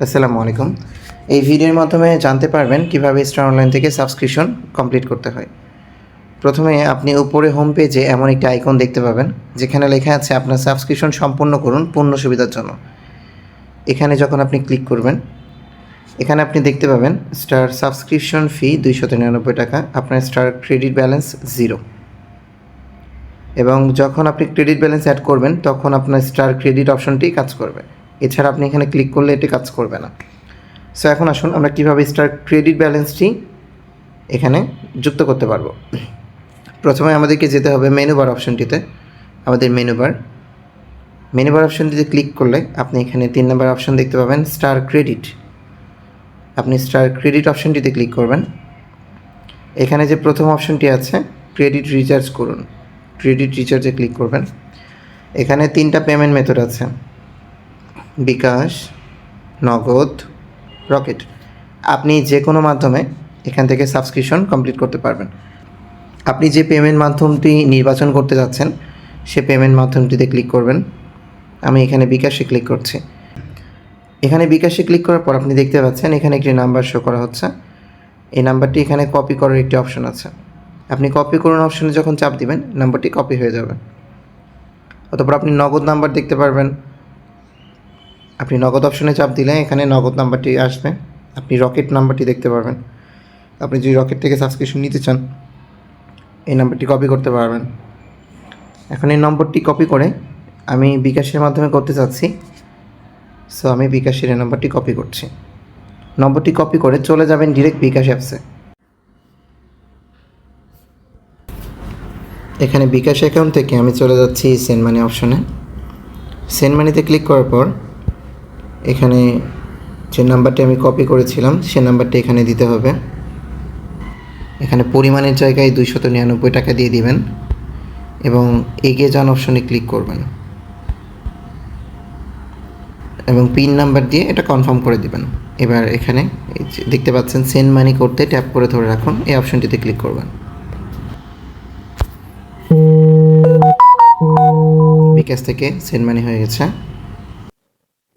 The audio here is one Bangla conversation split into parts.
আসসালামু আলাইকুম। এই ভিডিওর মাধ্যমে জানতে পারবেন কিভাবে স্টার অনলাইন থেকে সাবস্ক্রিপশন কমপ্লিট করতে হয়। প্রথমে আপনি উপরে হোম পেজে এমন একটি আইকন দেখতে পাবেন যেখানে লেখা আছে আপনার সাবস্ক্রিপশন সম্পূর্ণ করুন পূর্ণ সুবিধার জন্য। এখানে যখন আপনি ক্লিক করবেন, এখানে আপনি দেখতে পাবেন স্টার সাবস্ক্রিপশন ফি 299 টাকা, আপনার স্টার ক্রেডিট ব্যালেন্স 0। এবং যখন আপনি ক্রেডিট ব্যালেন্স অ্যাড করবেন তখন আপনার স্টার ক্রেডিট অপশনটি কাজ করবে। এছাড়া আপনি এখানে ক্লিক করলে এটি কাজ করবে না। সো এখন আসুন আমরা কীভাবে স্টার ক্রেডিট ব্যালেন্সটি এখানে যুক্ত করতে পারবো। প্রথমে আমাদেরকে যেতে হবে মেনু বার অপশনটিতে। আমাদের মেনু বার অপশনটিতে ক্লিক করলে আপনি এখানে 3 নম্বর অপশন দেখতে পাবেন স্টার ক্রেডিট। আপনি স্টার ক্রেডিট অপশনটিতে ক্লিক করবেন। এখানে যে প্রথম অপশনটি আছে ক্রেডিট রিচার্জ করুন, ক্রেডিট রিচার্জে ক্লিক করবেন। এখানে 3টা পেমেন্ট মেথড আছে, বিকাশ, নগদ, রকেট। আপনি যে কোনো মাধ্যমে এখান থেকে সাবস্ক্রিপশন কমপ্লিট করতে পারবেন। আপনি যে পেমেন্ট মাধ্যমটি নির্বাচন করতে যাচ্ছেন সে পেমেন্ট মাধ্যমটিতে ক্লিক করবেন। আমি এখানে বিকাশে ক্লিক করছি। এখানে বিকাশে ক্লিক করার পর আপনি দেখতে পাচ্ছেন এখানে একটি নাম্বার শো করা হচ্ছে। এই নাম্বারটি এখানে কপি করার একটি অপশন আছে। আপনি কপি করুন অপশনে যখন চাপ দিবেন নাম্বারটি কপি হয়ে যাবে। অতঃপর আপনি নগদ নাম্বার দেখতে পারবেন। আপনি নগদ অপশনে চাপ দিলে এখানে নগদ নাম্বারটি আসবে। আপনি রকেট নাম্বারটি দেখতে পারবেন। আপনি যদি রকেট থেকে সাবস্ক্রিপশন নিতে চান এই নাম্বারটি কপি করতে পারবেন। এখন এই নম্বরটি কপি করে আমি বিকাশের মাধ্যমে করতে চাচ্ছি। সো আমি বিকাশের এই নাম্বারটি কপি করছি। নম্বরটি কপি করে চলে যাবেন ডিরেক্ট বিকাশ অ্যাপসে। এখানে বিকাশ অ্যাকাউন্ট থেকে আমি চলে যাচ্ছি সেন্ড মানি অপশনে। সেন্ড মানিতে ক্লিক করার পর এখানে যে নাম্বারটি আমি কপি করেছিলাম সে নাম্বারটি এখানে দিতে হবে। এখানে পরিমাণের জায়গায় 299 টাকা দিয়ে দিবেন এবং এগিয়ে যান অপশনে ক্লিক করবেন এবং পিন নাম্বার দিয়ে এটা কনফার্ম করে দিবেন। এবার এখানে দেখতে পাচ্ছেন সেন্ড মানি করতে ট্যাপ করে ধরে রাখুন, এই অপশনটিতে ক্লিক করবেন। বিকাশ থেকে সেন্ড মানি হয়ে গেছে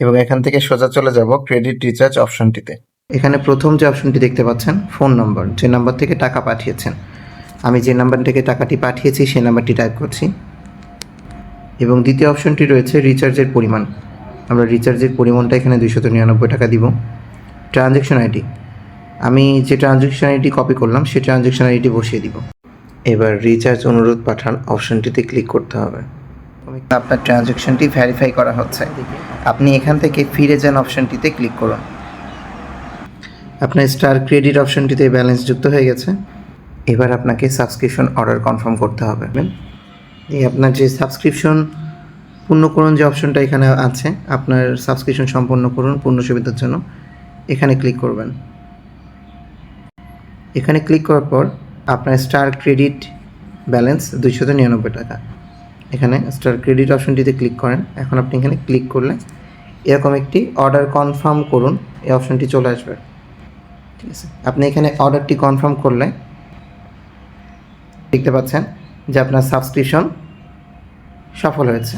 এবং এখান থেকে সোজা চলে যাব ক্রেডিট রিচার্জ অপশনটিতে। এখানে প্রথম যে অপশনটি দেখতে পাচ্ছেন ফোন নম্বর, যে নাম্বার থেকে টাকা পাঠিয়েছেন। আমি যে নাম্বার থেকে টাকাটি পাঠিয়েছি সেই নাম্বারটি টাইপ করছি এবং দ্বিতীয় অপশনটি রয়েছে রিচার্জের পরিমাণ। আমরা রিচার্জের পরিমাণটা এখানে 299 টাকা দিব। ট্রানজ্যাকশন আইডি, আমি যে ট্রানজ্যাকশন আইডি কপি করলাম সেই ট্রানজ্যাকশন আইডি বসিয়ে দিব। এবার রিচার্জ অনুরোধ পাঠান অপশনটিতে ক্লিক করতে হবে। আপনার ট্রানজ্যাকশনটি ভেরিফাই করা হচ্ছে। আপনি এখান থেকে ফিরে যান অপশনটিতে ক্লিক করুন। আপনার স্টার ক্রেডিট অপশনটিতে ব্যালেন্স যুক্ত হয়ে গেছে। এবার আপনাকে সাবস্ক্রিপশন অর্ডার কনফার্ম করতে হবে। এই আপনার যে সাবস্ক্রিপশন পূর্ণ করুন যে অপশনটা এখানে আছে, আপনার সাবস্ক্রিপশন সম্পন্ন করুন পূর্ণ সুবিধার জন্য, এখানে ক্লিক করবেন। এখানে ক্লিক করার পর আপনার স্টার ক্রেডিট ব্যালেন্স 299 টাকা। এখানে স্টার ক্রেডিট অপশনটিতে ক্লিক করেন। এখন আপনি এখানে ক্লিক করলে এরকম একটি অর্ডার কনফার্ম করুন এই অপশনটি চলে আসবে। ঠিক আছে, আপনি এখানে অর্ডারটি কনফার্ম করলে দেখতে পাচ্ছেন যে আপনার সাবস্ক্রিপশন সফল হয়েছে।